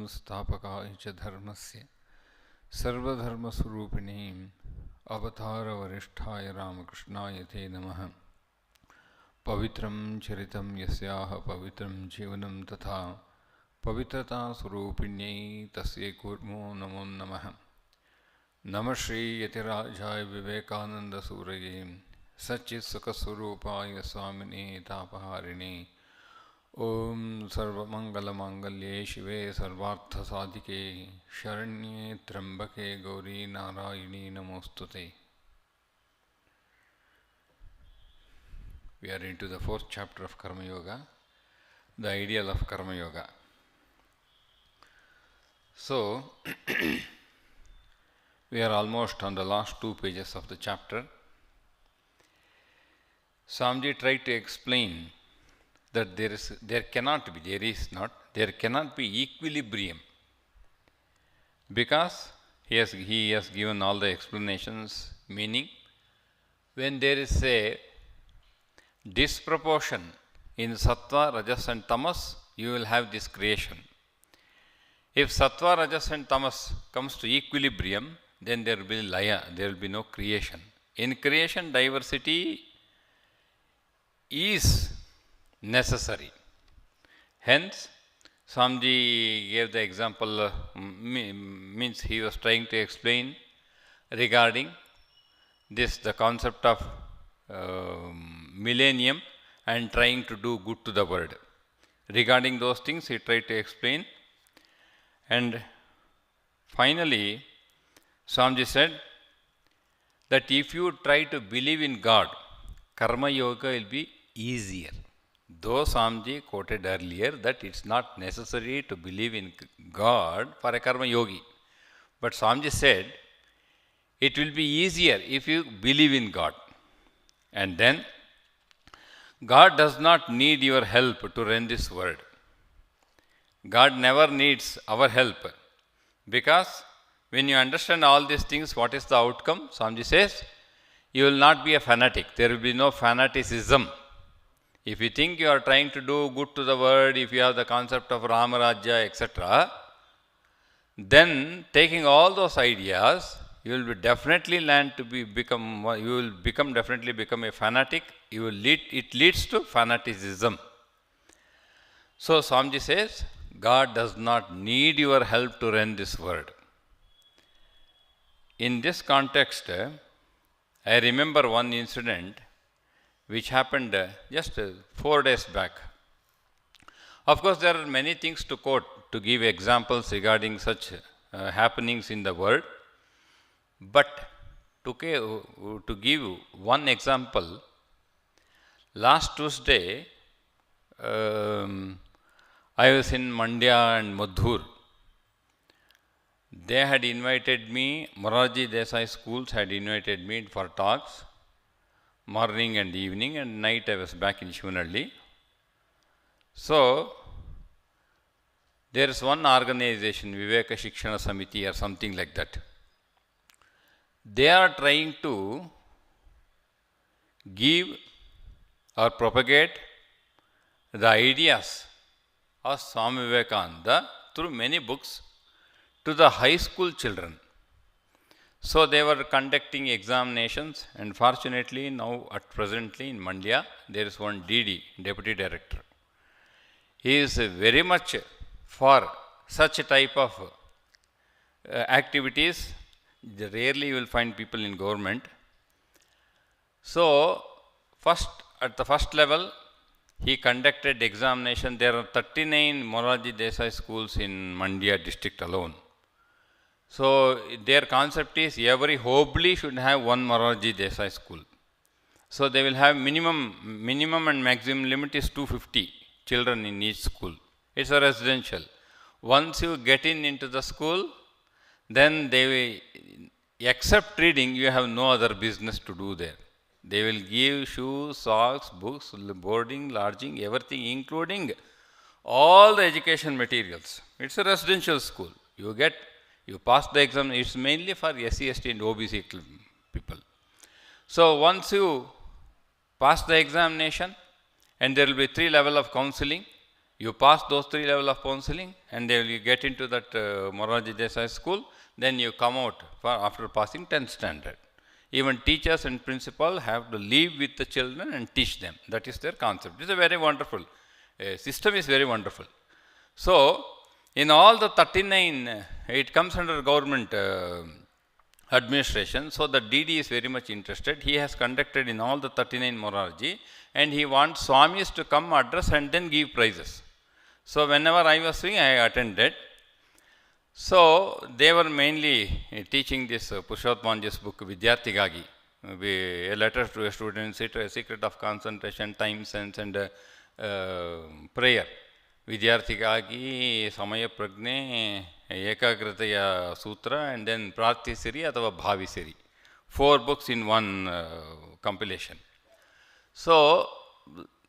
संस्थापकाय च धर्मस्य सर्वधर्मस्वरूपिणीं अवतारवरिष्ठाय रामकृष्णाय ते नमः। पवित्रं चरितं यस्याः पवित्रं जीवनं तथा पवित्रतास्वरूपिण्यै तस्यै कुर्मो नमो नमः। नमः श्री यतिराजाय विवेकानन्दसूरये सच्चित्सुखस्वरूपाय स्वामिने तापहारिणे। ओम सर्वमंगलमांगल्ये शिवे सर्वार्थसाधिके शरण्ये त्र्यंबके गौरी नारायणी नमोस्तुते। We are into the fourth chapter of Karma Yoga, the ideal of Karma Yoga. So, we are almost on the last 2 pages of the chapter. Swami tried to explain that there cannot be equilibrium, because he has given all the explanations, meaning when there is a disproportion in sattva, rajas and tamas, you will have this creation. If sattva, rajas and tamas comes to equilibrium, then there will be laya, there will be no creation. In creation, diversity is necessary. Hence, Swamiji gave the example, means he was trying to explain regarding this, the concept of millennium and trying to do good to the world. Regarding those things, he tried to explain. And finally, Swamiji said that if you try to believe in God, Karma Yoga will be easier. Though Swamiji quoted earlier that it's not necessary to believe in God for a Karma Yogi. But Swamiji said it will be easier if you believe in God. And then God does not need your help to run this world. God never needs our help, because when you understand all these things, what is the outcome? Swamiji says, you will not be a fanatic. There will be no fanaticism. If you think you are trying to do good to the world, if you have the concept of Ramarajya, etc., then taking all those ideas, you will be definitely become a fanatic. It leads to fanaticism. So Swamiji says, God does not need your help to run this world. In this context, I remember one incident which happened just 4 days back. Of course, there are many things to quote to give examples regarding such happenings in the world. But to give one example, last Tuesday, I was in Mandya and Madhur. They had invited me, Moraji Desai schools had invited me for talks, morning and evening, and night I was back in Shivanalli. So, there is one organization, Viveka Shikshana Samiti or something like that. They are trying to give or propagate the ideas of Swami Vivekananda through many books to the high school children. So they were conducting examinations, and fortunately now presently in Mandya there is one DD, Deputy Director. He is very much for such a type of activities. Rarely you will find people in government. So at the first level, he conducted examination. There are 39 Moraji Desai schools in Mandya district alone. So their concept is every Hobli should have one Moraji Desai school. So they will have minimum and maximum limit is 250 children in each school. It's a residential. Once you get into the school, then they will, except reading, you have no other business to do there. They will give shoes, socks, books, boarding, lodging, everything, including all the education materials. It's a residential school. You pass the exam. It's mainly for SC, ST and OBC people. So once you pass the examination, and there will be 3 levels of counseling, You pass those 3 levels of counseling, and then you get into that Maharaj Desai school, then you come out after passing 10th standard. Even teachers and principal have to live with the children and teach them. That is their concept. It is a very wonderful system, is very wonderful. So, in all the 39, it comes under government administration. So, the DD is very much interested. He has conducted in all the 39 Morarji, and he wants Swamis to come address and then give prizes. So, whenever I was doing, I attended. So, they were mainly teaching this Purushottamji's book, Vidyarthigagi, a letter to a student, a secret of concentration, time sense, and prayer. Vidyarthigagi, Samaya Pragne, Ekagrataya Sutra, and then Pratisiri athava Bhavisiri. 4 books in one compilation. So,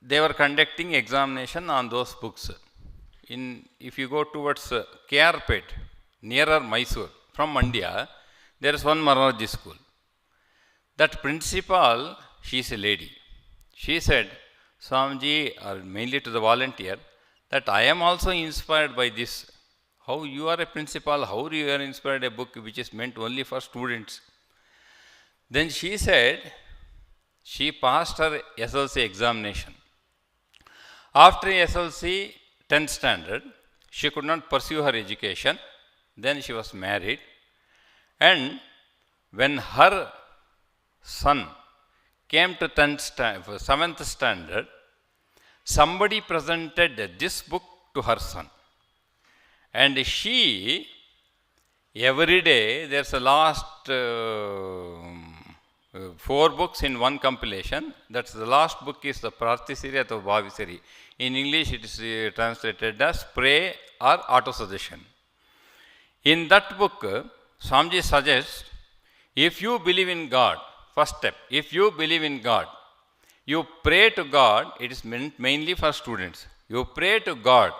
they were conducting examination on those books. If you go towards Kerpet, nearer Mysore, from Mandya, there is one Maharaj school. That principal, she is a lady. She said, Swamiji, or mainly to the volunteer, that I am also inspired by this. How you are a principal, how you are inspired a book which is meant only for students. Then she said, she passed her SLC examination. After SLC, 10th standard, she could not pursue her education. Then she was married. And when her son came to 7th standard, somebody presented this book to her son. And she, every day, there's a last 4 books in one compilation. That's the last book is the Pratisiri or Bhavisiri. In English, it is translated as Pray or Auto-Suggestion. In that book, Swamiji suggests, if you believe in God, first step, if you believe in God, you pray to God. It is meant mainly for students. You pray to God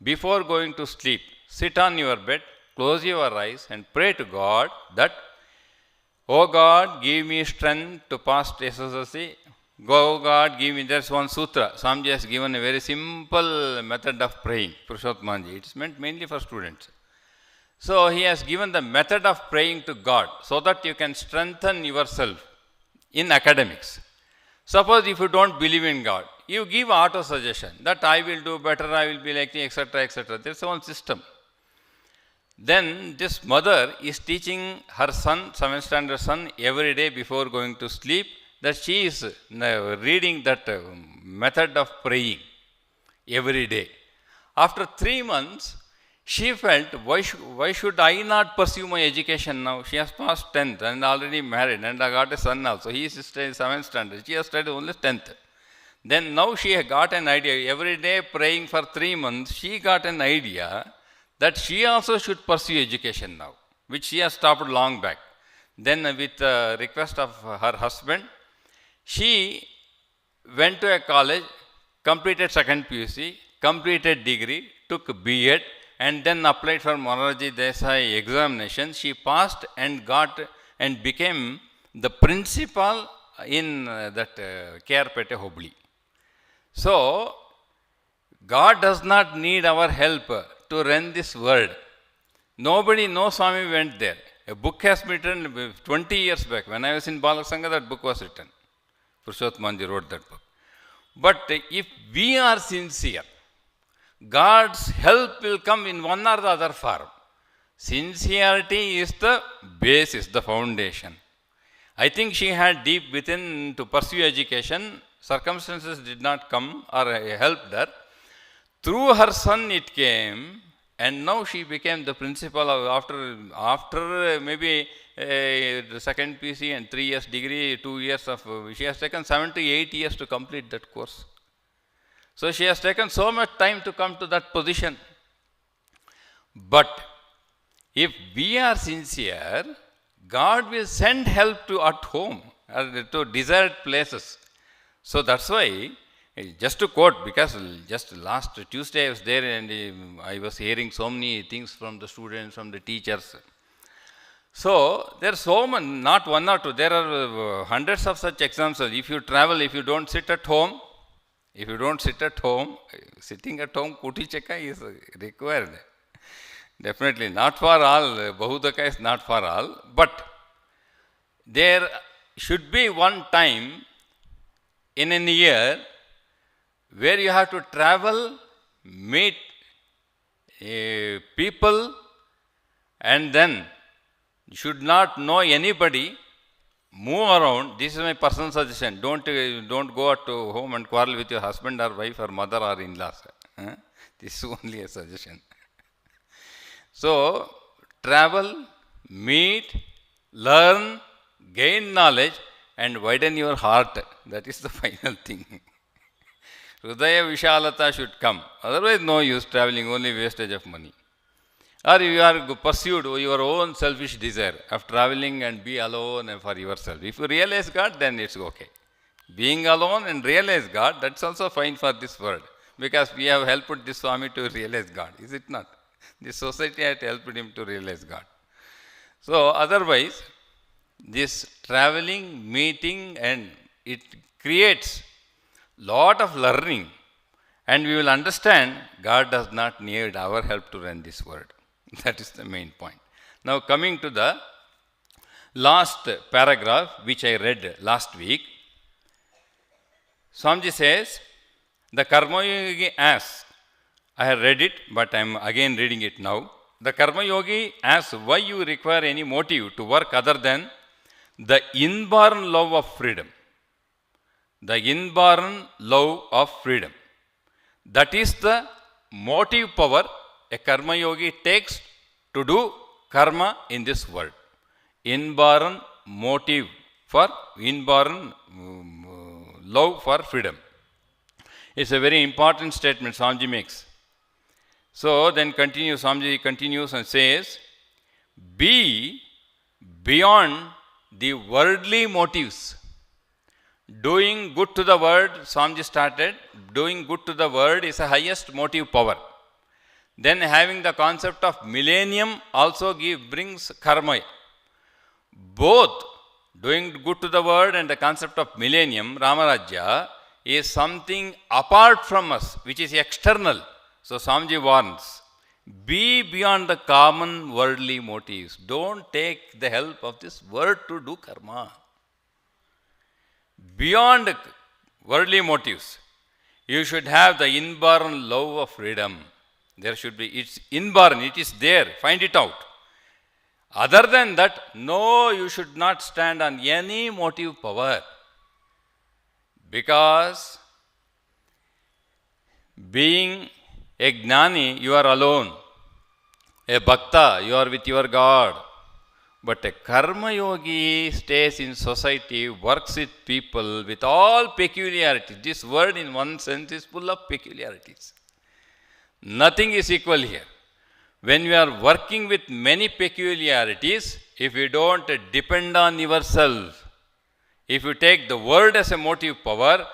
before going to sleep. Sit on your bed, close your eyes, and pray to God that, oh God, give me strength to pass SSLC. Go God, give me. There's one sutra. Swamiji has given a very simple method of praying, Purushottamji. It is meant mainly for students. So he has given the method of praying to God so that you can strengthen yourself in academics. Suppose if you don't believe in God, you give auto-suggestion that I will do better, I will be like the etc. etc. There is one system. Then this mother is teaching her son, 7th standard son, every day before going to sleep, that she is reading that method of praying every day. After 3 months, she felt, why should I not pursue my education now? She has passed 10th and already married, and I got a son also. He is studying 7th standard. She has studied only 10th. Then now she got an idea. Every day praying for 3 months, she got an idea that she also should pursue education now, which she has stopped long back. Then with the request of her husband, she went to a college, completed 2nd PUC, completed degree, took BEd, and then applied for Morarji Desai examination. She passed and got and became the principal in that Kerpete Hubli. So, God does not need our help to run this world. Nobody knows Swami went there. A book has been written 20 years back. When I was in Balak Sangha, that book was written. Purushottamji wrote that book. But if we are sincere, God's help will come in one or the other form. Sincerity is the basis, the foundation. I think she had deep within to pursue education. Circumstances did not come or helped her. Through her son it came, and now she became the principal of after maybe the 2nd PC and 3 years degree, 2 years of, she has taken 7 to 8 years to complete that course. So she has taken so much time to come to that position. But if we are sincere, God will send help to at home or to desired places. So that's why, just to quote, because just last Tuesday I was there and I was hearing so many things from the students, from the teachers. So there are so many, not one or two, there are hundreds of such examples. If you travel, if you don't sit at home, If you don't sit at home, sitting at home, kuti chakka is required. Definitely not for all, Bahudaka is not for all, but there should be one time in a year where you have to travel, meet people, and then you should not know anybody, move around. This is my personal suggestion. Don't go at home and quarrel with your husband or wife or mother or in-laws. This is only a suggestion. So, travel, meet, learn, gain knowledge, and widen your heart. That is the final thing. Hridaya Vishalata should come. Otherwise, no use traveling, only wastage of money. Or you are pursued your own selfish desire of traveling and be alone for yourself. If you realize God, then it's okay. Being alone and realize God, that's also fine for this world. Because we have helped this Swami to realize God, is it not? This society had helped him to realize God. So, otherwise, this traveling, meeting, and it creates lot of learning, and we will understand God does not need our help to run this world. That is the main point. Now, coming to the last paragraph, which I read last week, Swamiji says, the Karma Yogi asks, I have read it, but I am again reading it now. The Karma Yogi asks why you require any motive to work other than the inborn love of freedom. The inborn love of freedom. That is the motive power a Karma Yogi takes to do karma in this world. Inborn motive for inborn love for freedom. It's a very important statement Swamiji makes. So then Swamiji continues and says, be beyond the worldly motives. Doing good to the world, Swamiji started, doing good to the world is the highest motive power. Then having the concept of millennium also brings karma. Both doing good to the world and the concept of millennium, Ramarajya, is something apart from us, which is external. So Swamiji warns, be beyond the common worldly motives. Don't take the help of this world to do karma. Beyond worldly motives, you should have the inborn love of freedom. There should be, it's inborn, it is there, find it out. Other than that, no, you should not stand on any motive power. Because being a Gnani, you are alone. A Bhakta, you are with your God. But a Karma Yogi stays in society, works with people with all peculiarities. This word in one sense is full of peculiarities. Nothing is equal here. When you are working with many peculiarities, if you don't depend on yourself, if you take the word as a motive power,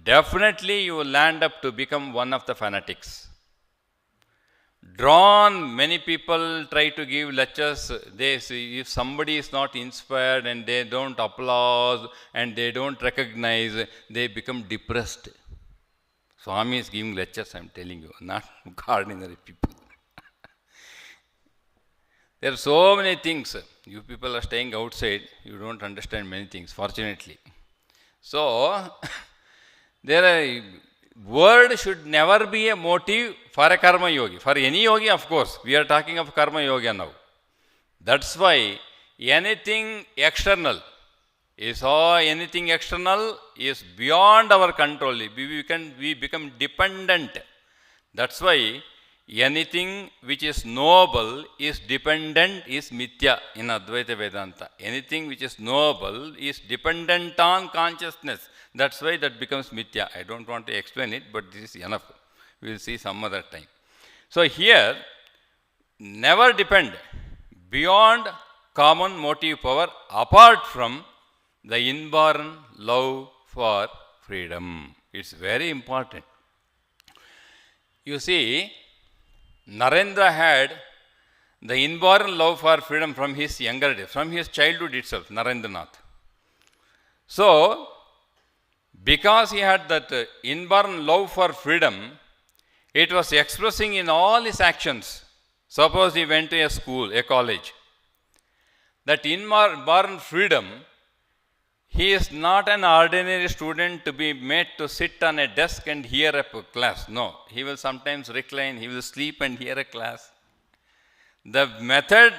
definitely you will land up to become one of the fanatics. Drawn, many people try to give lectures. They see if somebody is not inspired and they don't applaud and they don't recognize, they become depressed. Swami is giving lectures, I am telling you, not ordinary people. There are so many things. You people are staying outside, you don't understand many things, fortunately. So, word should never be a motive for a Karma Yogi. For any yogi, of course, we are talking of Karma Yoga now. That's why anything external is beyond our control. We become dependent. That's why anything which is knowable is dependent is mithya in Advaita Vedanta. Anything which is knowable is dependent on consciousness. That's why that becomes mithya. I don't want to explain it, but this is enough. We will see some other time. So here, never depend beyond common motive power apart from the inborn love for freedom. It's very important. You see, Narendra had the inborn love for freedom from his younger days, from his childhood itself, Narendranath. So, because he had that inborn love for freedom, it was expressing in all his actions. Suppose he went to a school, a college. That inborn freedom, he is not an ordinary student to be made to sit on a desk and hear a class. No, he will sometimes recline, he will sleep and hear a class. The method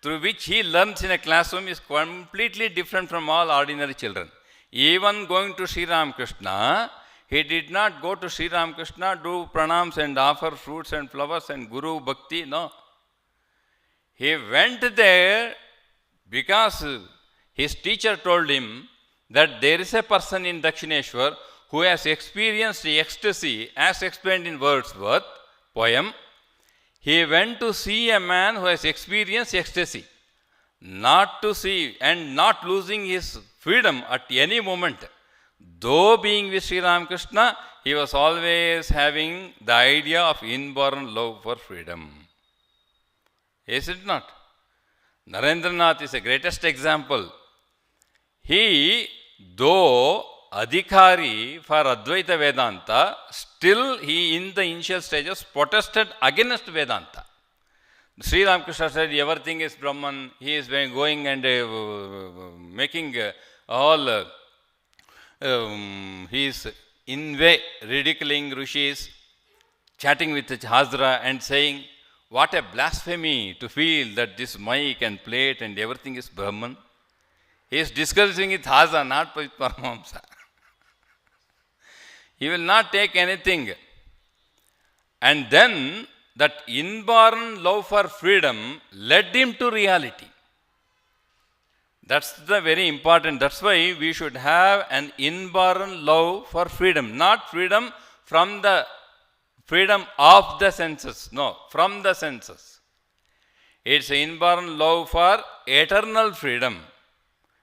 through which he learns in a classroom is completely different from all ordinary children. Even going to Sri Ramakrishna, he did not go to Sri Ramakrishna, do pranams and offer fruits and flowers and Guru Bhakti. No. He went there because his teacher told him that there is a person in Dakshineshwar who has experienced ecstasy as explained in Wordsworth poem. He went to see a man who has experienced ecstasy, not to see and not losing his freedom at any moment. Though being with Sri Ramakrishna, he was always having the idea of inborn love for freedom. Is it not? Narendranath is the greatest example. He, though Adhikari for Advaita Vedanta, still he in the initial stages protested against Vedanta. Sri Ramakrishna said everything is Brahman. He is going and making all, he is in way ridiculing Rishis, chatting with Hazra and saying, what a blasphemy to feel that this mic and plate and everything is Brahman. He is discussing with Hazra, not with Paramahamsa. He will not take anything. And then that inborn love for freedom led him to reality. That's the very important. That's why we should have an inborn love for freedom. Not freedom from the freedom of the senses. No, from the senses. It's inborn love for eternal freedom,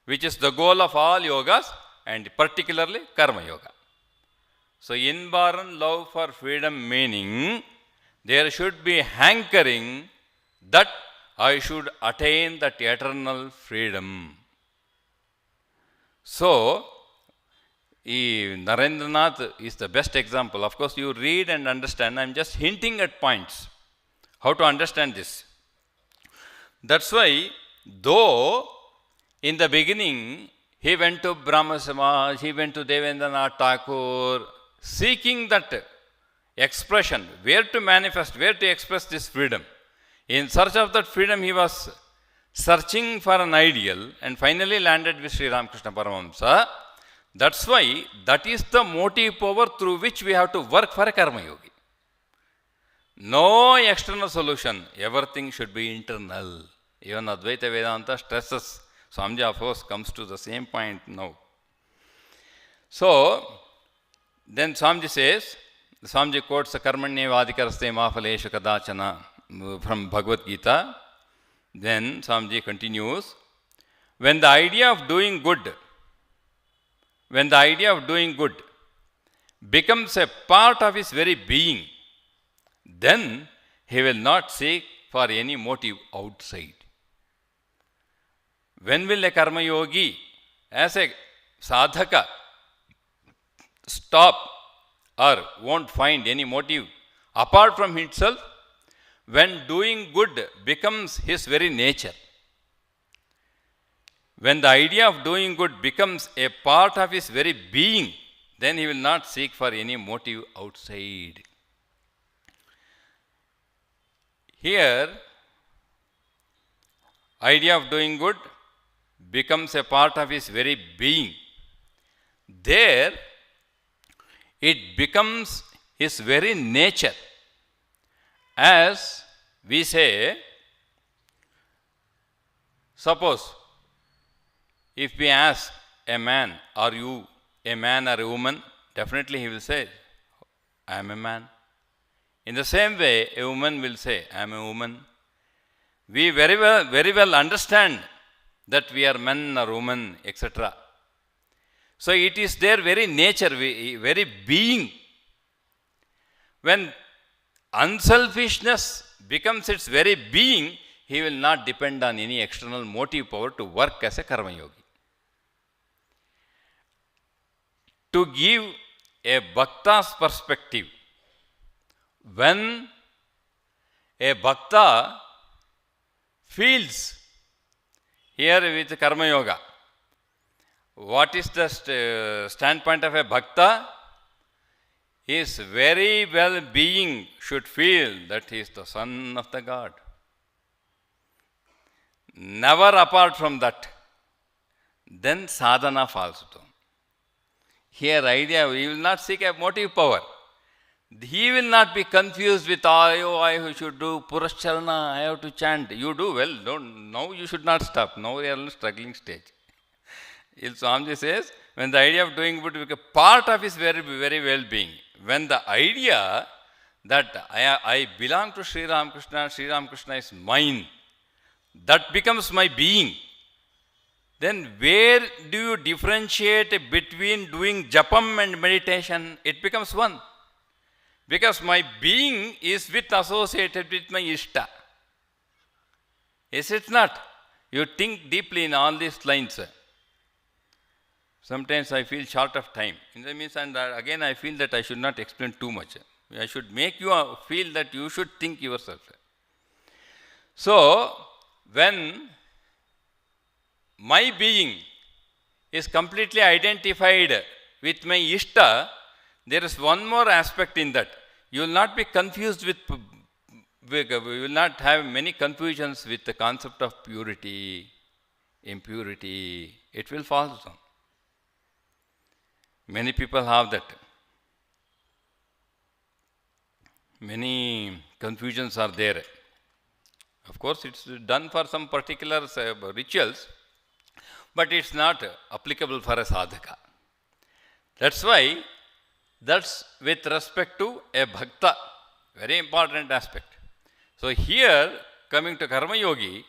which is the goal of all yogas and particularly Karma Yoga. So, inborn love for freedom meaning there should be hankering that I should attain that eternal freedom. So, Narendranath is the best example. Of course, you read and understand. I am just hinting at points how to understand this. That's why, though in the beginning he went to Brahma Samaj, he went to Devendranath Tagore, seeking that expression, where to manifest, where to express this freedom. In search of that freedom, he was searching for an ideal and finally landed with Sri Ramakrishna Paramahamsa. That's why that is the motive power through which we have to work for a Karma Yogi. No external solution, everything should be internal. Even Advaita Vedanta stresses. Swami, of course, comes to the same point now. So, then Swami says, Swami quotes Karmanye Vadikaraste Mafalesha Kadachana from Bhagavad Gita. Then Swami continues, when the idea of doing good becomes a part of his very being, then he will not seek for any motive outside. When will a Karma Yogi, as a sadhaka, stop or won't find any motive apart from himself? When doing good becomes his very nature. When the idea of doing good becomes a part of his very being, then he will not seek for any motive outside. Here, idea of doing good becomes a part of his very being. There, it becomes his very nature. As we say, suppose if we ask a man, are you a man or a woman? Definitely he will say, I am a man. In the same way, a woman will say, I am a woman. We very well understand that we are men or women, etc. So it is their very nature, very being. When unselfishness becomes its very being, he will not depend on any external motive power to work as a Karma Yogi. to give a bhakta's perspective. When a bhakta feels, here with Karma Yoga, what is the standpoint of a bhakta? His very well-being should feel that he is the son of the God. Never apart from that. Then sadhana falls down. Here idea, he will not seek a motive power. He will not be confused with, oh, I should do Purascharana, I have to chant. You do well, now you should not stop. Now you are in a struggling stage. Swami says, when the idea of doing good becomes part of his very, very well-being, when the idea that I belong to Sri Ramakrishna is mine, that becomes my being, then where do you differentiate between doing japam and meditation? It becomes one. Because my being is associated with my Ishta. Is it not? You think deeply in all these lines. Sometimes I feel short of time. In the means, and again I feel that I should not explain too much. I should make you feel that you should think yourself. So, when my being is completely identified with my Ishta, there is one more aspect in that. You will not be confused with, you will not have many confusions with the concept of purity, impurity. It will fall down. Many people have that. Many confusions are there. Of course, it's done for some particular rituals, but it's not applicable for a sadhaka. That's why, that's with respect to a bhakta, very important aspect. So here, coming to Karma Yogi,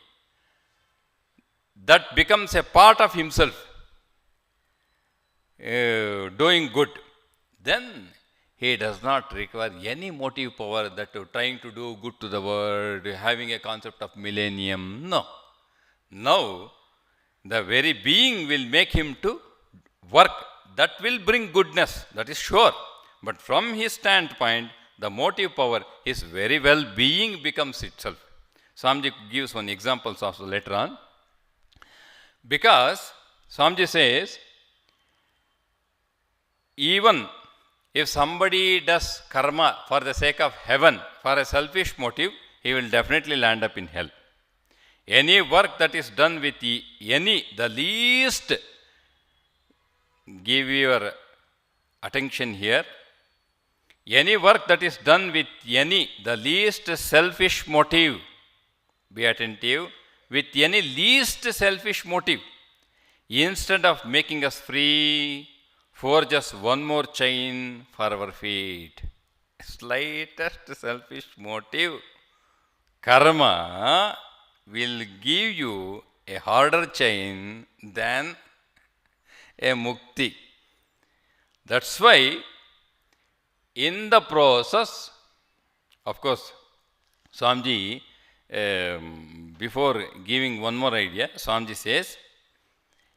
that becomes a part of himself, doing good. Then he does not require any motive power that trying to do good to the world, having a concept of millennium. No. Now, the very being will make him to work. That will bring goodness, that is sure. But from his standpoint, the motive power, his very well-being becomes itself. Swamiji gives one example also later on. Because Swamiji says, even if somebody does karma for the sake of heaven, for a selfish motive, he will definitely land up in hell. Any work that is done with the least, give your attention here, any work that is done with the least selfish motive, be attentive, with any least selfish motive, instead of making us free, forge us one more chain for our feet. Slightest selfish motive, karma will give you a harder chain than a mukti. That's why in the process, of course, Swamiji, before giving one more idea, Swamiji says,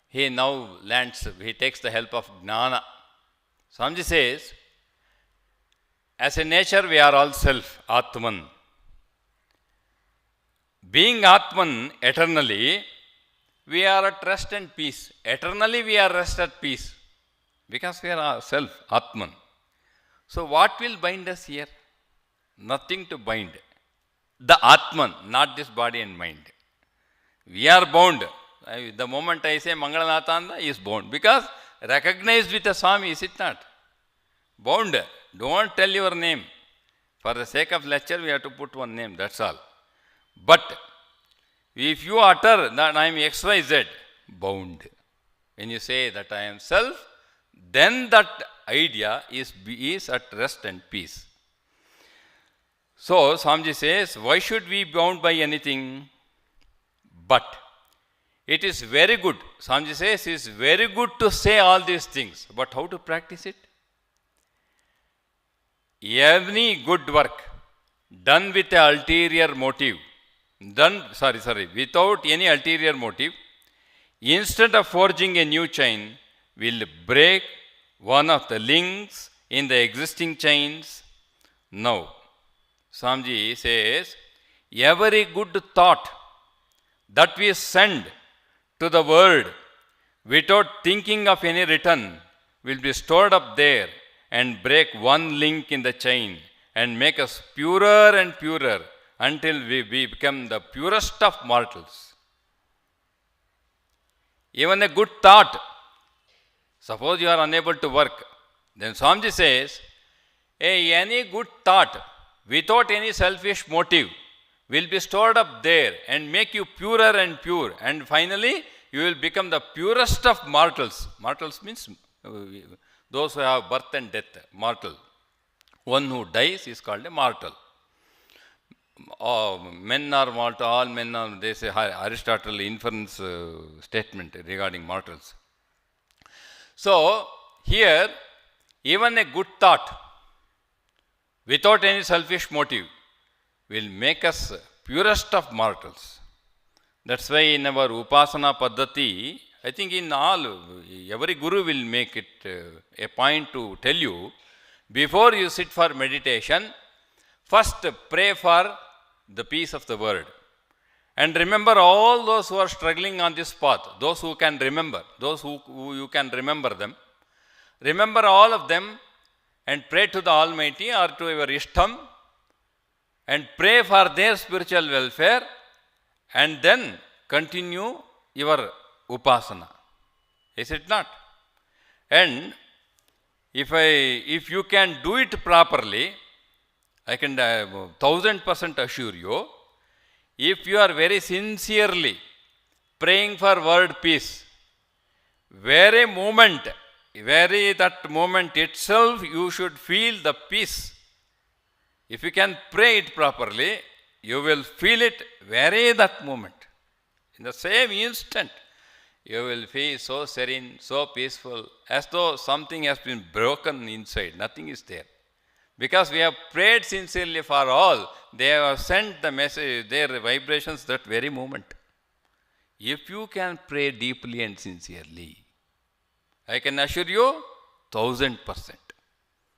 he now he takes the help of Jnana. Swamiji says, as a nature we are all self, Atman. Being Atman eternally, we are at rest and peace. Eternally we are rest at peace. Because we are self, Atman. So what will bind us here? Nothing to bind. The Atman, not this body and mind. We are bound. The moment I say Mangalanathanandaji, he is bound. Because recognized with a Swami, is it not? Bound. Don't tell your name. For the sake of lecture, we have to put one name, that's all. But if you utter that I am XYZ, bound. When you say that I am self, then that idea is at rest and peace. So, Swamiji says, why should we be bound by anything? But it is very good. Swamiji says, it is very good to say all these things. But how to practice it? Any good work done with an ulterior motive, without any ulterior motive, instead of forging a new chain, will break one of the links in the existing chains. Now, Swamiji says, every good thought that we send to the world without thinking of any return will be stored up there and break one link in the chain and make us purer and purer until we become the purest of mortals. Even a good thought, suppose you are unable to work, then Swamiji says, any good thought without any selfish motive will be stored up there and make you purer and pure, and finally you will become the purest of mortals. Mortals means those who have birth and death, mortal. One who dies is called a mortal. Men are mortal, all men are, they say, Aristotle inference statement regarding mortals. So, here, even a good thought without any selfish motive will make us purest of mortals. That's why in our Upasana Paddhati, I think in all, every Guru will make it a point to tell you, before you sit for meditation, first pray for the peace of the world. And remember all those who are struggling on this path, those who can remember, those who you can remember them. Remember all of them and pray to the Almighty or to your Ishtam and pray for their spiritual welfare, and then continue your Upasana. Is it not? And if you can do it properly, I can 1000% assure you, if you are very sincerely praying for world peace, that moment itself you should feel the peace. If you can pray it properly, you will feel it that moment. In the same instant, you will feel so serene, so peaceful, as though something has been broken inside. Nothing is there. Because we have prayed sincerely for all, they have sent the message, their vibrations that very moment. If you can pray deeply and sincerely, I can assure you, 1000%.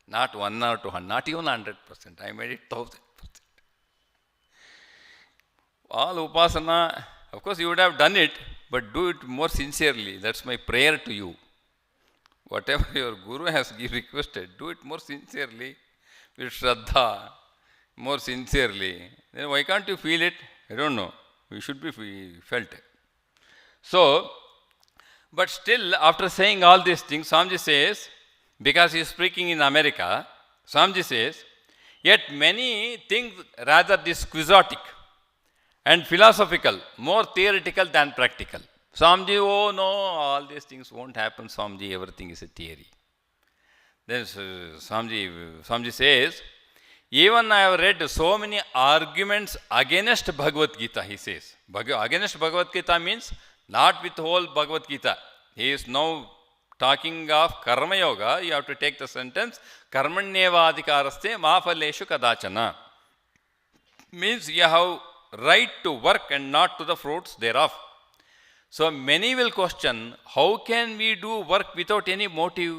Not 1 or 200, not even 100%. I made it 1000%. All Upasana, of course you would have done it, but do it more sincerely. That's my prayer to you. Whatever your Guru has requested, do it more sincerely, with Shraddha, more sincerely. Then why can't you feel it? I don't know. We should be felt. So, but still, after saying all these things, Swamiji says, because he is speaking in America, Swamiji says, yet many think rather this quixotic and philosophical, more theoretical than practical. Swamiji, oh no, all these things won't happen, Swamiji, everything is a theory. Then Swamiji says, even I have read so many arguments against Bhagavad Gita, he says. Against Bhagavad Gita means not with whole Bhagavad Gita. He is now talking of Karma Yoga. You have to take the sentence, Karmanyeva adhikaraste mafaleshu kadachana. Means you have right to work and not to the fruits thereof. So many will question, how can we do work without any motive?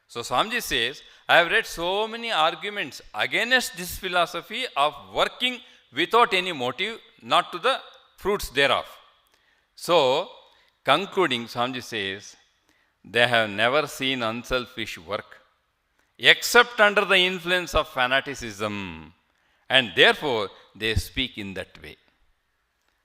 So Swamiji says, I have read so many arguments against this philosophy of working without any motive, not to the fruits thereof. So, concluding, Swamiji says, they have never seen unselfish work except under the influence of fanaticism, and therefore they speak in that way.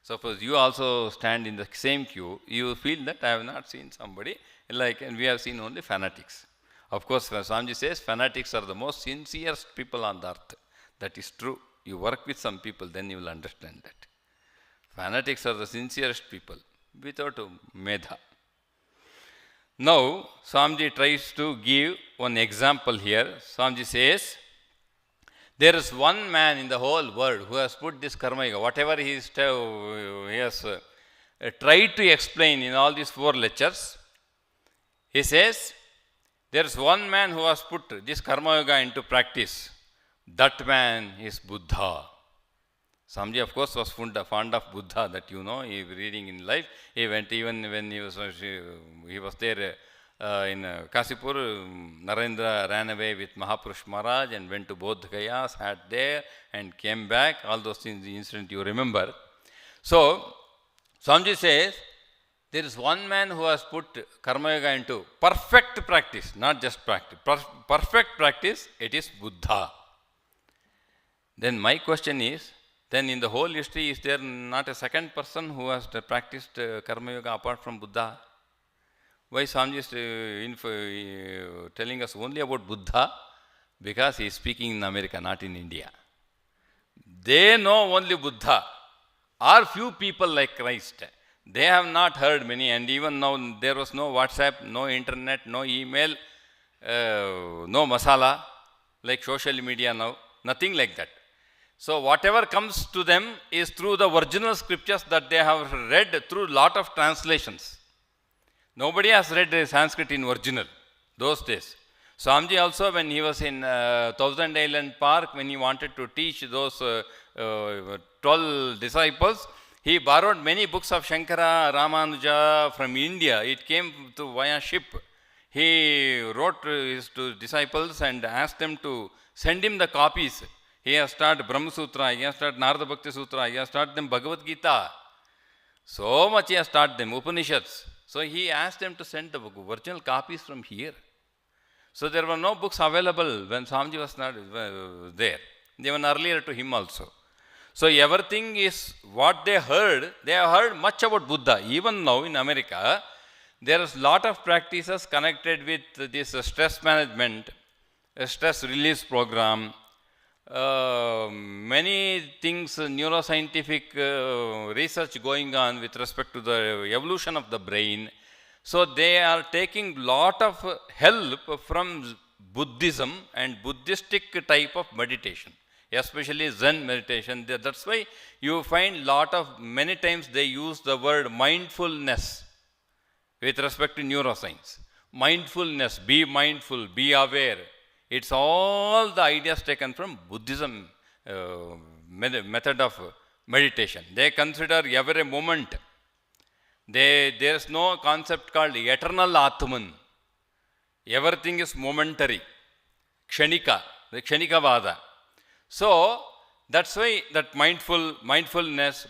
Suppose you also stand in the same queue, you feel that I have not seen somebody like, and we have seen only fanatics. Of course, Swamiji says fanatics are the most sincerest people on the earth. That is true. You work with some people, then you will understand that. Fanatics are the sincerest people, without medha. Now, Swamiji tries to give one example here. Swamiji says, there is one man in the whole world who has put this karma yoga, whatever he has tried to explain in all these 4 lectures. He says, there is one man who has put this karma yoga into practice. That man is Buddha. Swamiji, of course, was fond of Buddha, that you know, he reading in life. He went, even when he was there in Kasipur, Narendra ran away with Mahapurush Maharaj and went to Bodh Gaya, sat there and came back. All those things, the incident you remember. So, Swamiji says, there is one man who has put Karma Yoga into perfect practice, not just practice. Perfect practice, it is Buddha. Then my question is, then in the whole history, is there not a second person who has practiced Karma Yoga apart from Buddha? Why Swamiji is telling us only about Buddha? Because he is speaking in America, not in India. They know only Buddha. Or few people like Christ. They have not heard many, and even now there was no WhatsApp, no internet, no email, no masala, like social media now, nothing like that. So whatever comes to them is through the original scriptures that they have read through lot of translations. Nobody has read Sanskrit in original those days. Swamiji also, when he was in Thousand Island Park, when he wanted to teach those 12 disciples, he borrowed many books of Shankara, Ramanuja from India. It came via ship. He wrote his two disciples and asked them to send him the copies. He has started Brahma Sutra, he has started Narada Bhakti Sutra, he has started them Bhagavad Gita. So much he has taught them, Upanishads. So he asked them to send the original copies from here. So there were no books available when Swamiji was not there. Even earlier to him also. So everything is what they have heard much about Buddha. Even now in America, there is lot of practices connected with this stress management, stress release program, many things, neuroscientific research going on with respect to the evolution of the brain. So they are taking lot of help from Buddhism and Buddhistic type of meditation, especially Zen meditation. That's why you find many times they use the word mindfulness with respect to neuroscience. Mindfulness, be mindful, be aware. It's all the ideas taken from Buddhism method of meditation. They consider every moment. There is no concept called eternal Atman. Everything is momentary. Kshanika, the Kshanika Vada. So that's why that mindfulness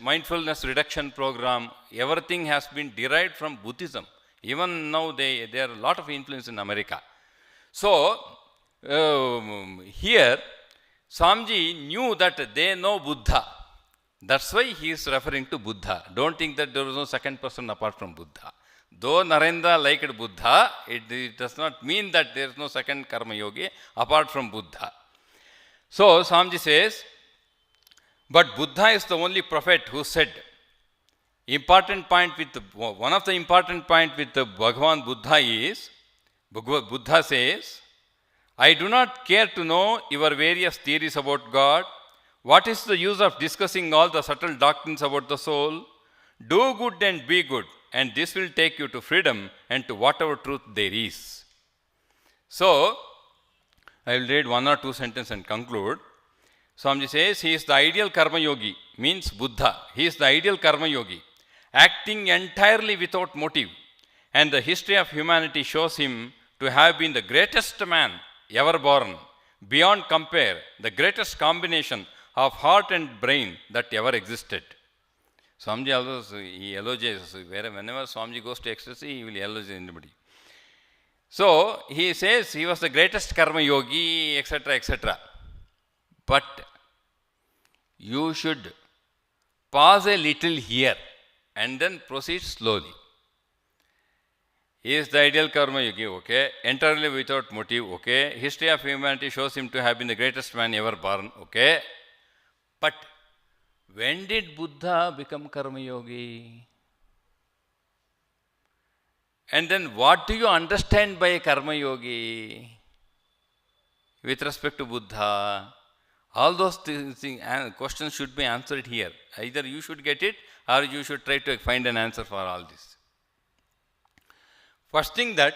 reduction program, everything has been derived from Buddhism. Even now there are a lot of influence in America. So here Swamiji knew that they know Buddha. That's why he is referring to Buddha. Don't think that there is no second person apart from Buddha. Though Narendra liked Buddha, it does not mean that there is no second Karma Yogi apart from Buddha. So Swamiji says, but Buddha is the only prophet who said, one of the important point with the Bhagavan Buddha is, Buddha says, I do not care to know your various theories about God. What is the use of discussing all the subtle doctrines about the soul? Do good and be good, and this will take you to freedom and to whatever truth there is. So, I will read one or two sentences and conclude. Swamiji says, he is the ideal Karma Yogi, means Buddha. He is the ideal Karma Yogi, acting entirely without motive. And the history of humanity shows him to have been the greatest man ever born, beyond compare, the greatest combination of heart and brain that ever existed. Swamiji also, he elogies, whenever Swamiji goes to ecstasy, he will elogize anybody. So, he says he was the greatest Karma Yogi, etc., etc. But, you should pause a little here and then proceed slowly. He is the ideal Karma Yogi, okay. Entirely without motive, okay. History of humanity shows him to have been the greatest man ever born, okay. But when did Buddha become Karma Yogi? And then what do you understand by a Karma Yogi with respect to Buddha? All those questions should be answered here. Either you should get it or you should try to find an answer for all this. First thing that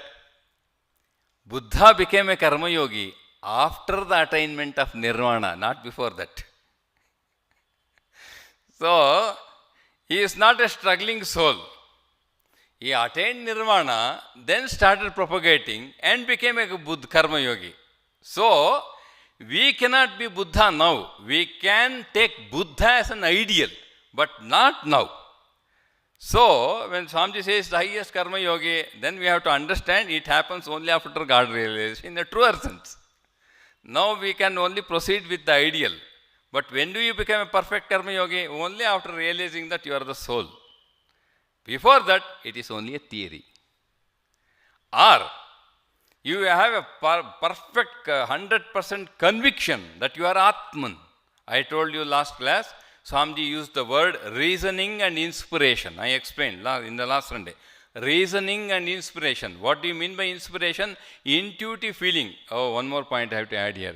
Buddha became a Karma Yogi after the attainment of Nirvana, not before that. So, he is not a struggling soul. He attained nirvana, then started propagating and became a Buddha karma yogi. So, we cannot be Buddha now. We can take Buddha as an ideal, but not now. So, when Swamiji says the highest karma yogi, then we have to understand it happens only after God realization in the truer sense. Now we can only proceed with the ideal. But when do you become a perfect karma yogi? Only after realizing that you are the soul. Before that, it is only a theory. Or, you have a perfect 100% conviction that you are Atman. I told you last class, Swamiji used the word reasoning and inspiration. I explained in the last Sunday. Reasoning and inspiration. What do you mean by inspiration? Intuitive feeling. Oh, one more point I have to add here.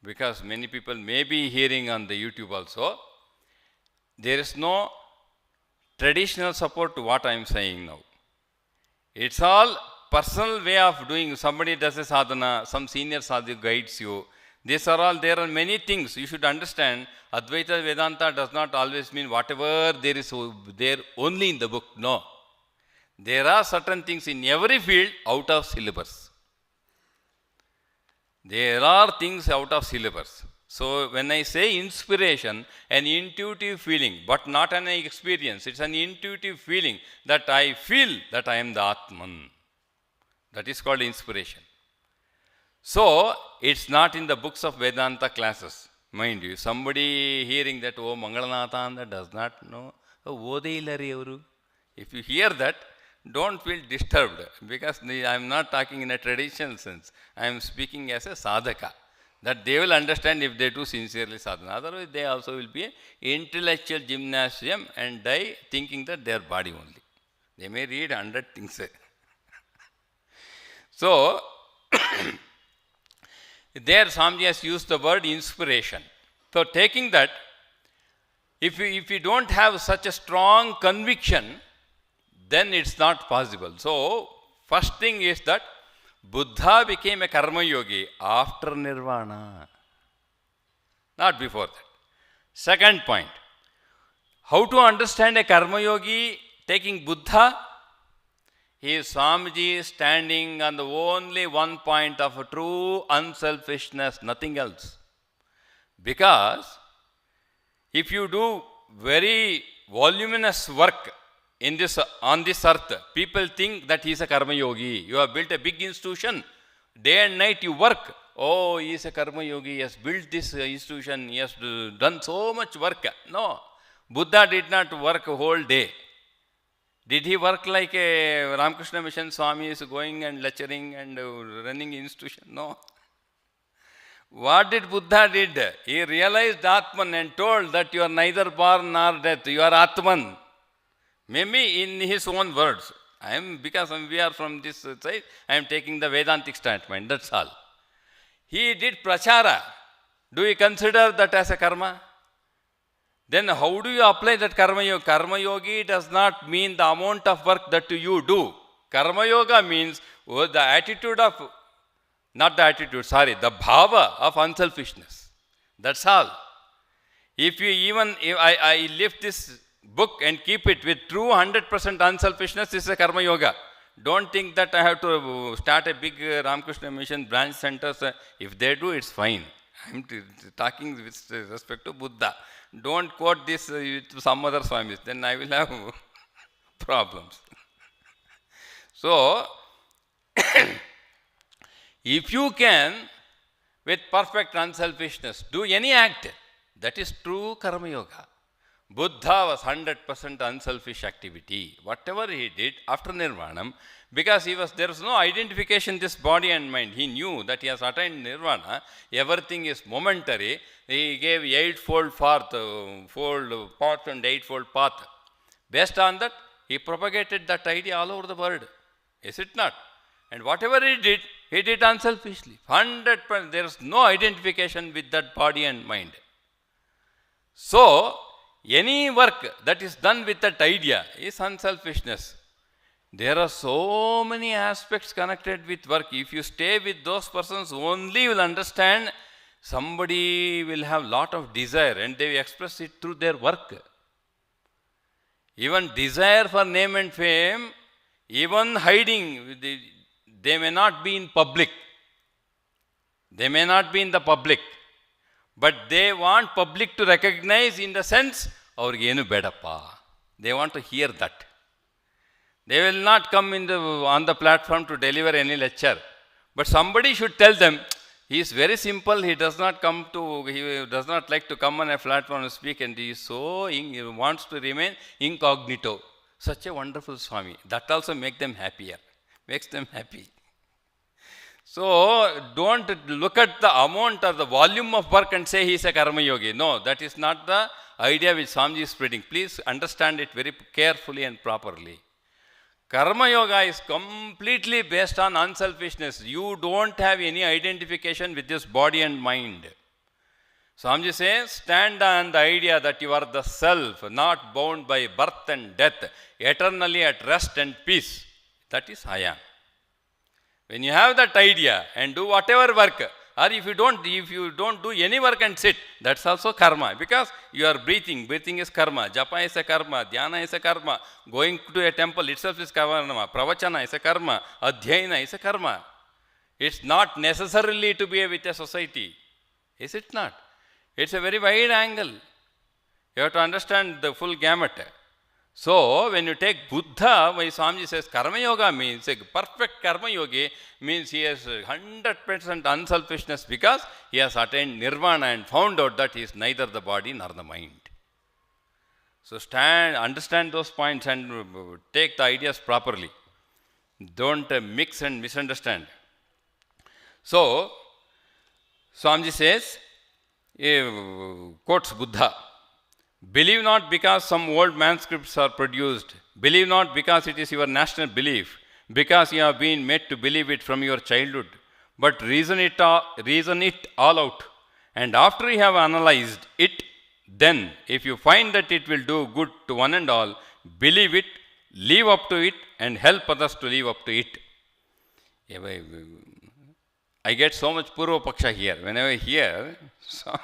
Because many people may be hearing on the YouTube also. There is no traditional support to what I am saying now. It's all personal way of doing. Somebody does a sadhana, some senior sadhu guides you. These are all, there are many things. You should understand, Advaita Vedanta does not always mean whatever there is there only in the book. No. There are certain things in every field out of syllabus. There are things out of syllabus. So, when I say inspiration, an intuitive feeling, but not an experience. It's an intuitive feeling that I feel that I am the Atman. That is called inspiration. So, it's not in the books of Vedanta classes. Mind you, somebody hearing that, oh, Mangalanathanandaji does not know. Oh, if you hear that, don't feel disturbed, because I am not talking in a traditional sense. I am speaking as a sadhaka. That they will understand if they do sincerely sadhana. Otherwise, they also will be an intellectual gymnasium and die thinking that they are body only. They may read 100 things. So, there Swamiji has used the word inspiration. So, taking that, if you don't have such a strong conviction, then it's not possible. So, first thing is that Buddha became a karma yogi after nirvana, not before that. Second point, how to understand a karma yogi taking Buddha? He is Swamiji standing on the only one point of true unselfishness, nothing else. Because if you do very voluminous work on this earth, people think that he is a karma yogi. You have built a big institution, day and night you work. Oh, he is a karma yogi, he has built this institution, he has done so much work. No, Buddha did not work a whole day. Did he work like a Ramakrishna Mission Swami is going and lecturing and running institution? No. What did Buddha did? He realized Atman and told that you are neither born nor death, you are Atman. Maybe in his own words. Because we are from this side, I am taking the Vedantic standpoint, that's all. He did prachara. Do you consider that as a karma? Then how do you apply that karma yoga? Karma yogi does not mean the amount of work that you do. Karma yoga means the attitude of, not the attitude, sorry, the bhava of unselfishness. That's all. If I lift this book and keep it with true 100% unselfishness, this is a karma yoga. Don't think that I have to start a big Ramakrishna Mission branch centers. If they do, it's fine. I'm talking with respect to Buddha. Don't quote this with some other Swamis, then I will have problems. So, if you can, with perfect unselfishness, do any act, that is true karma yoga. Buddha was 100% unselfish activity. Whatever he did after nirvana, because there was no identification this body and mind. He knew that he has attained nirvana. Everything is momentary. He gave eightfold path and eightfold path. Based on that, he propagated that idea all over the world. Is it not? And whatever he did unselfishly. 100%. There is no identification with that body and mind. So, any work that is done with that idea is unselfishness. There are so many aspects connected with work. If you stay with those persons only, you will understand somebody will have lot of desire and they will express it through their work. Even desire for name and fame, even hiding, they may not be in public. They may not be in the public. But they want public to recognize in the sense, ಅವ್ರಿಗೇನು ಬೇಡಪ್ಪ. They want to hear that. They will not come on the platform to deliver any lecture. But somebody should tell them, he is very simple, he does not like to come on a platform and speak, and he wants to remain incognito. Such a wonderful Swami. That also makes them happy. So, don't look at the amount or the volume of work and say he is a karma yogi. No, that is not the idea which Swamiji is spreading. Please understand it very carefully and properly. Karma yoga is completely based on unselfishness. You don't have any identification with this body and mind. Swamiji says, stand on the idea that you are the self, not bound by birth and death, eternally at rest and peace. That is I am. When you have that idea and do whatever work, or if you don't do any work and sit, that's also karma, because you are breathing. Breathing is karma. Japa is a karma. Dhyana is a karma. Going to a temple itself is karma. Pravachana is a karma. Adhyayana is a karma. It's not necessarily to be with a society. Is it not? It's a very wide angle. You have to understand the full gamut. So, when you take Buddha, when Swamiji says Karma Yoga means, a perfect Karma Yogi means he has 100% unselfishness, because he has attained Nirvana and found out that he is neither the body nor the mind. So, understand those points and take the ideas properly. Don't mix and misunderstand. So, Swamiji says, quotes Buddha, believe not because some old manuscripts are produced. Believe not because it is your national belief, because you have been made to believe it from your childhood. But reason it all out. And after you have analyzed it, then if you find that it will do good to one and all, believe it, live up to it, and help others to live up to it. I get so much Purva Paksha here. Whenever I hear, so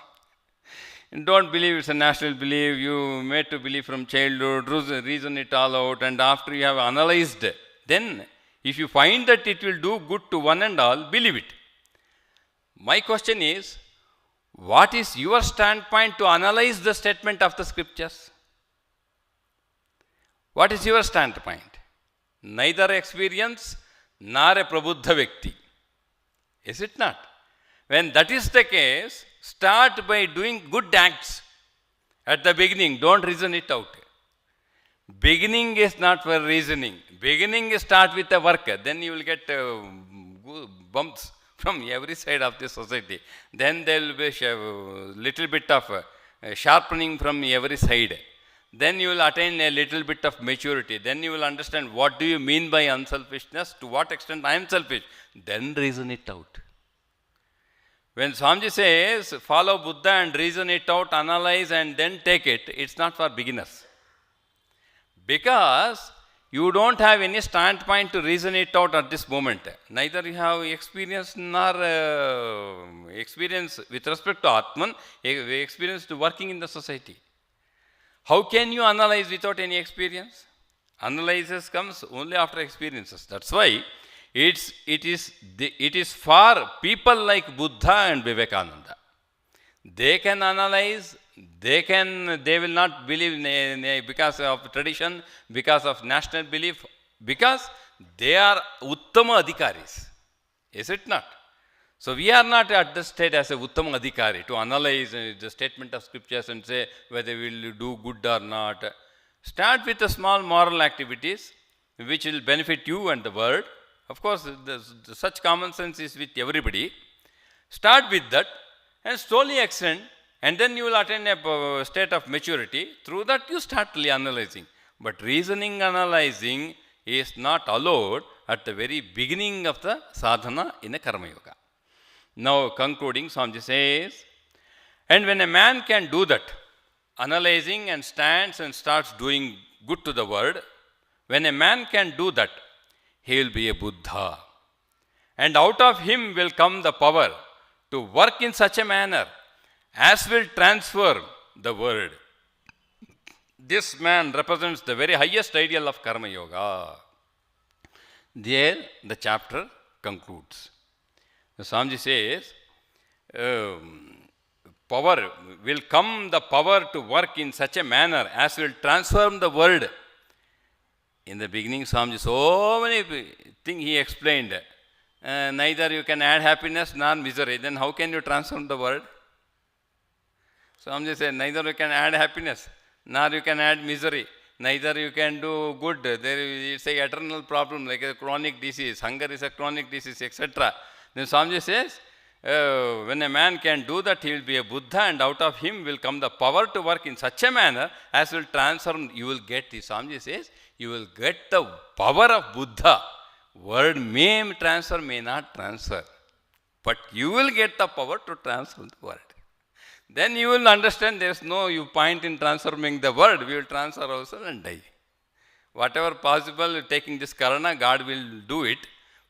don't believe it's a national belief, you made to believe from childhood, reason it all out, and after you have analyzed, then if you find that it will do good to one and all, believe it. My question is, what is your standpoint to analyze the statement of the scriptures? What is your standpoint? Neither experience nor a prabuddha vyakti. Is it not? When that is the case, start by doing good acts at the beginning. Don't reason it out. Beginning is not for reasoning. Beginning is start with the work. Then you will get bumps from every side of the society. Then there will be a little bit of sharpening from every side. Then you will attain a little bit of maturity. Then you will understand what do you mean by unselfishness, to what extent I am selfish. Then reason it out. When Swamiji says, follow Buddha and reason it out, analyze and then take it, it's not for beginners. Because you don't have any standpoint to reason it out at this moment. Neither you have experience nor experience with respect to Atman, experience to working in the society. How can you analyze without any experience? Analysis comes only after experiences. That's why it is for people like Buddha and Vivekananda. They can analyze, they will not believe because of tradition, because of national belief, because they are Uttama Adhikaris. Is it not? So we are not at the state as a Uttama Adhikari to analyze the statement of scriptures and say whether we will do good or not. Start with the small moral activities which will benefit you and the world. Of course, such common sense is with everybody. Start with that and slowly extend, and then you will attain a state of maturity. Through that you start analyzing. But reasoning, analyzing is not allowed at the very beginning of the sadhana in a karma yoga. Now concluding, Swamiji says, and when a man can do that, analyzing and stands and starts doing good to the world, when a man can do that, he will be a Buddha. And out of him will come the power to work in such a manner as will transform the world. this man represents the very highest ideal of Karma Yoga. There the chapter concludes. The Swamiji says, power will come, the power to work in such a manner as will transform the world. In the beginning, Swamiji, so many things he explained. Neither you can add happiness nor misery. Then how can you transform the world? Swamiji said, neither you can add happiness nor you can add misery. Neither you can do good. It's an eternal problem like a chronic disease. Hunger is a chronic disease, etc. Then Swamiji says, when a man can do that, he will be a Buddha, and out of him will come the power to work in such a manner as will transform. You will get, Swamiji says, you will get the power of Buddha. Word may transfer, may not transfer. But you will get the power to transform the world. Then you will understand there is no point in transforming the world. We will transfer ourselves and die. Whatever possible, taking this karana, God will do it.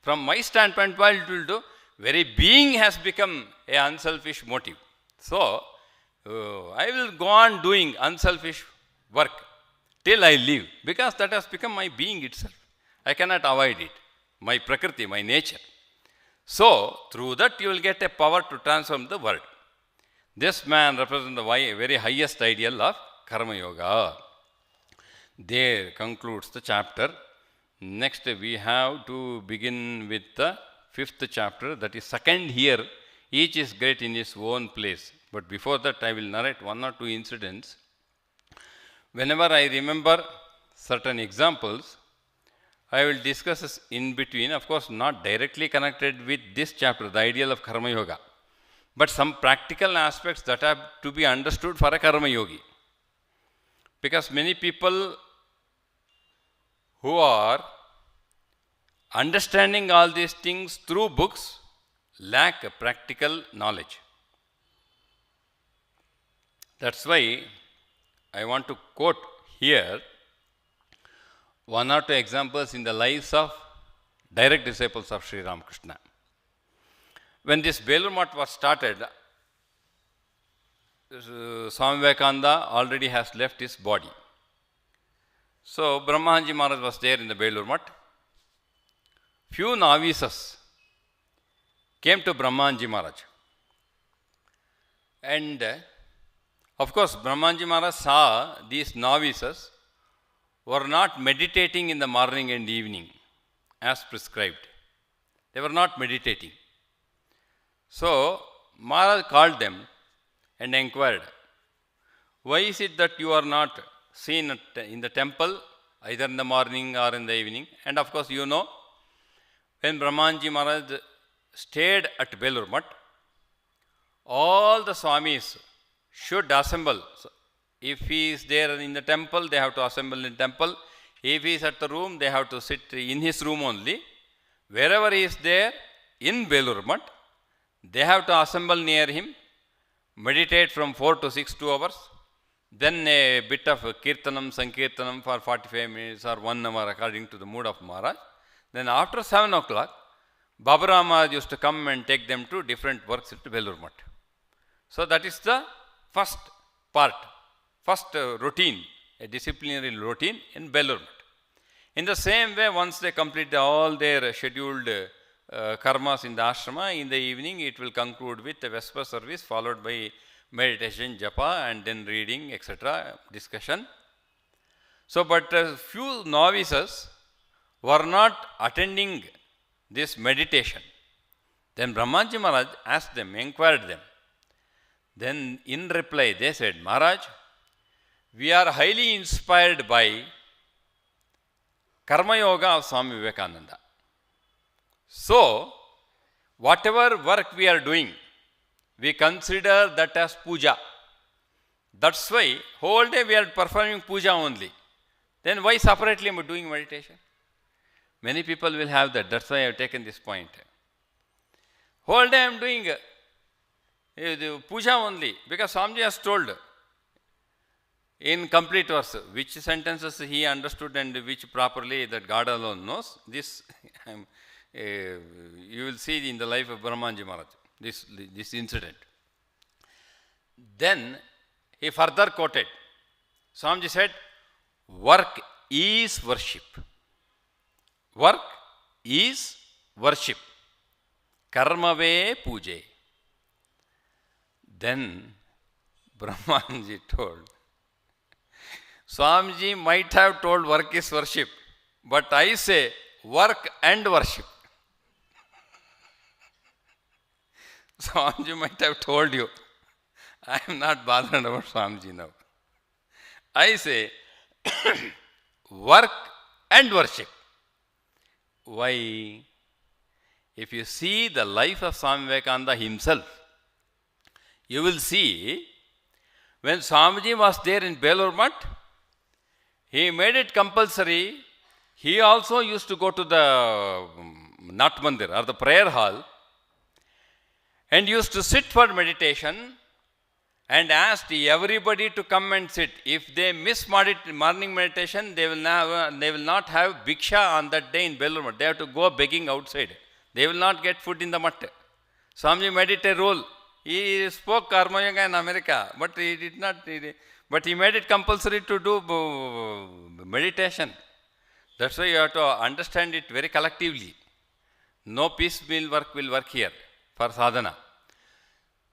From my standpoint, what it will do? Very being has become an unselfish motive. So, I will go on doing unselfish work till I live, because that has become my being itself. I cannot avoid it. My prakriti, my nature. So, through that you will get a power to transform the world. This man represents the very highest ideal of Karma Yoga. There concludes the chapter. Next we have to begin with the 5th chapter, that is second here. Each is great in his own place. But before that I will narrate one or two incidents. Whenever I remember certain examples, I will discuss this in between, of course not directly connected with this chapter, the ideal of Karma Yoga, but some practical aspects that have to be understood for a Karma Yogi. Because many people who are understanding all these things through books lack a practical knowledge. That's why I want to quote here one or two examples in the lives of direct disciples of Sri Ramakrishna. When this Belur Math was started, Swami Vivekananda already has left his body. So Brahmanji Maharaj was there in the Belur Math. Few novices came to Brahmanji Maharaj. And of course, Brahmanji Maharaj saw these novices were not meditating in the morning and evening as prescribed. They were not meditating. So, Maharaj called them and inquired, why is it that you are not seen in the temple either in the morning or in the evening? And of course, you know, when Brahmanji Maharaj stayed at Belur Math, all the Swamis should assemble. So, if he is there in the temple, they have to assemble in the temple. If he is at the room, they have to sit in his room only. Wherever he is there in Belur Math, they have to assemble near him, meditate from 4 to 6, 2 hours. Then a bit of Kirtanam, Sankirtanam for 45 minutes or 1 hour according to the mood of Maharaj. Then after 7 o'clock, Babara Maharaj used to come and take them to different works at Belur Math. So that is the first part. First routine, a disciplinary routine in Belur Math. In the same way, once they complete all their scheduled karmas in the ashrama, in the evening it will conclude with a Vesper service followed by meditation, japa, and then reading, etc., discussion. So, but few novices were not attending this meditation. Then Brahmanji Maharaj asked them, inquired them. Then in reply they said, Maharaj, we are highly inspired by Karma Yoga of Swami Vivekananda. So, whatever work we are doing, we consider that as puja. That's why whole day we are performing puja only. Then why separately am I doing meditation? Many people will have that. That's why I have taken this point. Whole day I am doing the puja only, because Swamiji has told in complete verse which sentences he understood and which properly that God alone knows. This you will see in the life of Brahmanji Maharaj, this incident. Then he further quoted Swamiji said, work is worship. Work is worship. Karmave puje. Then Brahmanji told, Swamiji might have told work is worship, but I say work and worship. Swamiji might have told you. I am not bothered about Swamiji now. I say work and worship. Why? If you see the life of Swami Vivekananda himself, you will see when Swamiji was there in Belur Mutt, he made it compulsory. He also used to go to the Nat Mandir or the prayer hall and used to sit for meditation and asked everybody to come and sit. If they miss morning meditation, they will not have bhiksha on that day in Belur Mutt. They have to go begging outside. They will not get food in the mutt. Swamiji made it a rule. He spoke Karma Yoga in America, but he did not. But he made it compulsory to do meditation. That's why you have to understand it very collectively. No piecemeal work will work here for sadhana.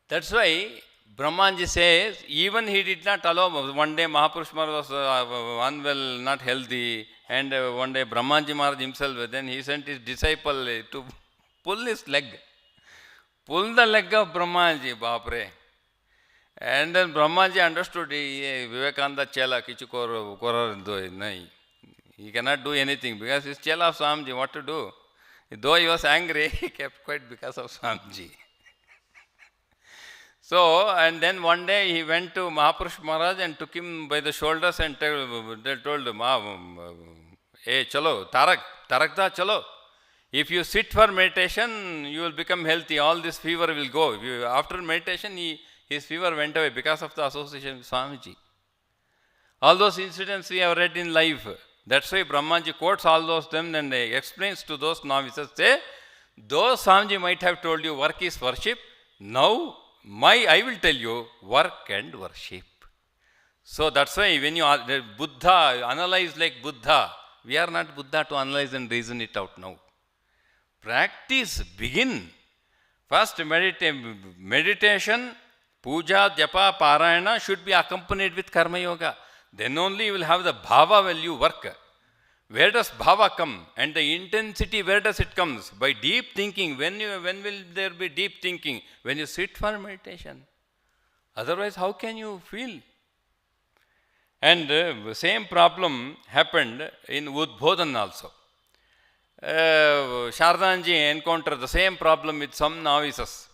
That's why Brahmanji says, even he did not allow. One day Mahapurush Maharaj was unwell, not healthy, and one day Brahmanji Maharaj himself, then he sent his disciple to pull his leg. Pull the leg of Brahmanji, Bapre. And then Brahmanji understood, Vivekananda Chela, Kichu Korar Nahi. He cannot do anything because he's Chela of Swamiji, what to do? Though he was angry, he kept quiet because of Swamiji. So, and then one day he went to Mahapurush Maharaj and took him by the shoulders and they told him, hey, chalo, Tarak da chalo. If you sit for meditation, you will become healthy. All this fever will go. After meditation, his fever went away because of the association with Swamiji. All those incidents we have read in life. That's why Brahmanji quotes all those them and explains to those novices, say, though Swamiji might have told you work is worship, now I will tell you work and worship. So that's why when you Buddha, analyze like Buddha, we are not Buddha to analyze and reason it out now. Practice, begin. First meditation, puja, japa, parayana should be accompanied with karma yoga. Then only you will have the bhava while you work. Where does bhava come? And the intensity, where does it come? By deep thinking. When will there be deep thinking? When you sit for meditation. Otherwise, how can you feel? And the same problem happened in Udbodhan also. Shardanji encountered the same problem with some novices.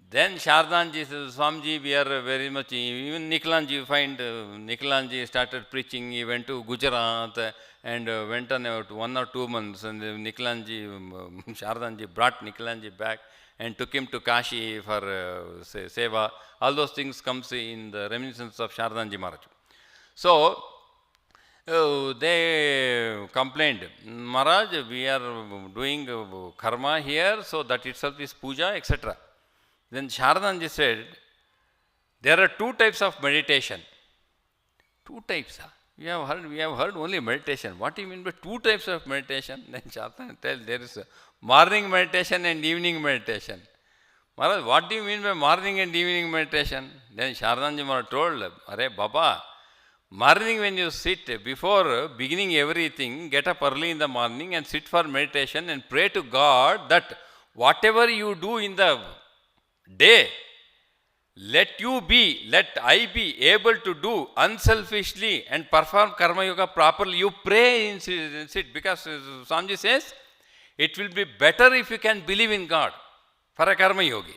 Then Shardanji says, Swamiji, we are very much, even Nikhilanji, you find Nikhilanji started preaching, he went to Gujarat and went on about 1 or 2 months, and Shardanji brought Nikhilanji back and took him to Kashi for seva. All those things comes in the reminiscence of Shardanji Maharaj. So, they complained, Maharaj, we are doing karma here, so that itself is puja, etc. Then Shardanji said, there are 2 types of meditation. 2 types. We have heard only meditation. What do you mean by 2 types of meditation? Then Shardanji tells, there is morning meditation and evening meditation. Maharaj, what do you mean by morning and evening meditation? Then Shardanji Maharaj told, Arey Baba, morning when you sit, before beginning everything, get up early in the morning and sit for meditation and pray to God that whatever you do in the day, let I be able to do unselfishly and perform karma yoga properly. You pray in sit, because Swamiji says, it will be better if you can believe in God for a karma yogi.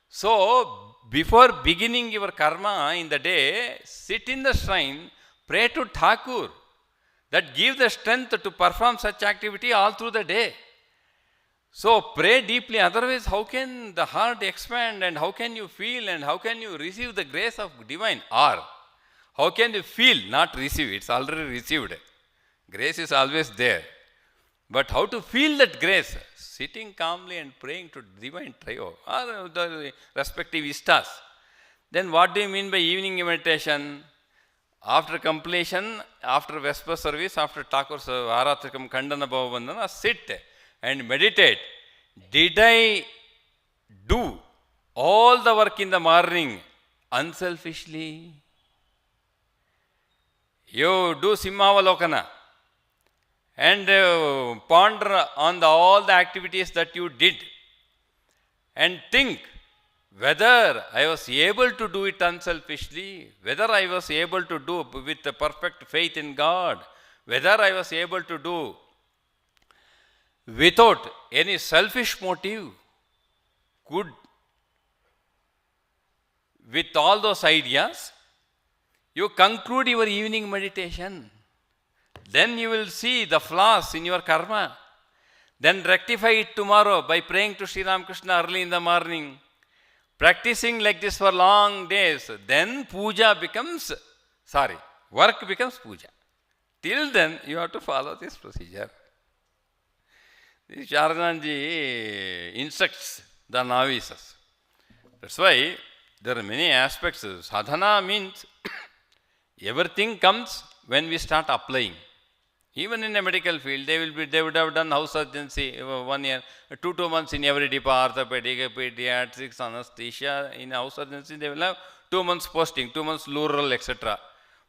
So, before beginning your karma in the day, sit in the shrine, pray to Thakur, that give the strength to perform such activity all through the day. So pray deeply, otherwise how can the heart expand and how can you feel and how can you receive the grace of divine? Or how can you feel, not receive, it's already received. Grace is always there. But how to feel that grace? Sitting calmly and praying to divine trio or the respective istas. Then what do you mean by evening meditation? After completion, after Vesper service, after Thakur's Arathakam Khandana Bhavabandhana, sit and meditate. Did I do all the work in the morning unselfishly? You do Simhavalokana and ponder on all the activities that you did and think whether I was able to do it unselfishly, whether I was able to do with the perfect faith in God, whether I was able to do without any selfish motive, good, with all those ideas, you conclude your evening meditation. Then you will see the flaws in your karma. Then rectify it tomorrow by praying to Sri Ramakrishna early in the morning. Practicing like this for long days, then work becomes puja. Till then, you have to follow this procedure. Sharananji instructs the novices. That's why there are many aspects. Sadhana means everything comes when we start applying. Even in a medical field, they would have done house surgery 1 year, 2 months in every department, orthopedic, pediatrics, anesthesia. In house surgery, they will have 2 months posting, 2 months rural, etc.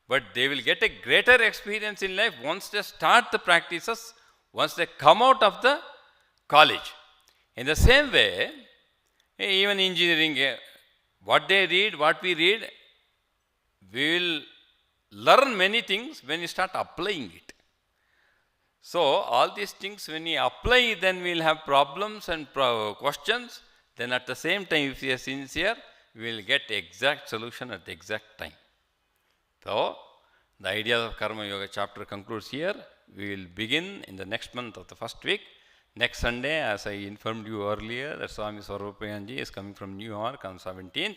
But they will get a greater experience in life once they start the practices, once they come out of the college. In the same way, even engineering, what they read, what we read, we will learn many things when we start applying it. So, all these things when we apply, then we will have problems and questions. Then at the same time, if we are sincere, we will get exact solution at the exact time. So, the idea of Karma Yoga chapter concludes here. We will begin in the next month of the first week. Next Sunday, as I informed you earlier, that Swami Sarvapayanji is coming from New York on 17th.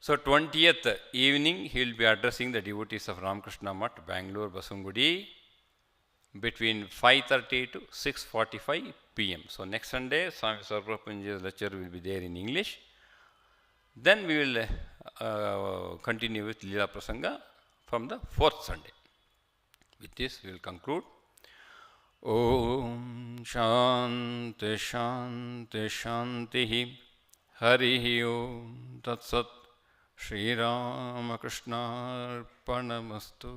So, 20th evening, he will be addressing the devotees of Ramakrishna Math, Bangalore, Basungudi, between 5:30 to 6:45 p.m. So, next Sunday, Swami Sarvapayanji's lecture will be there in English. Then we will continue with Leela Prasanga from the 4th Sunday. With this, we will conclude. Om Shanti Shanti Shanti Hari Om Tat Sat Shri Ramakrishna Arpanamastu.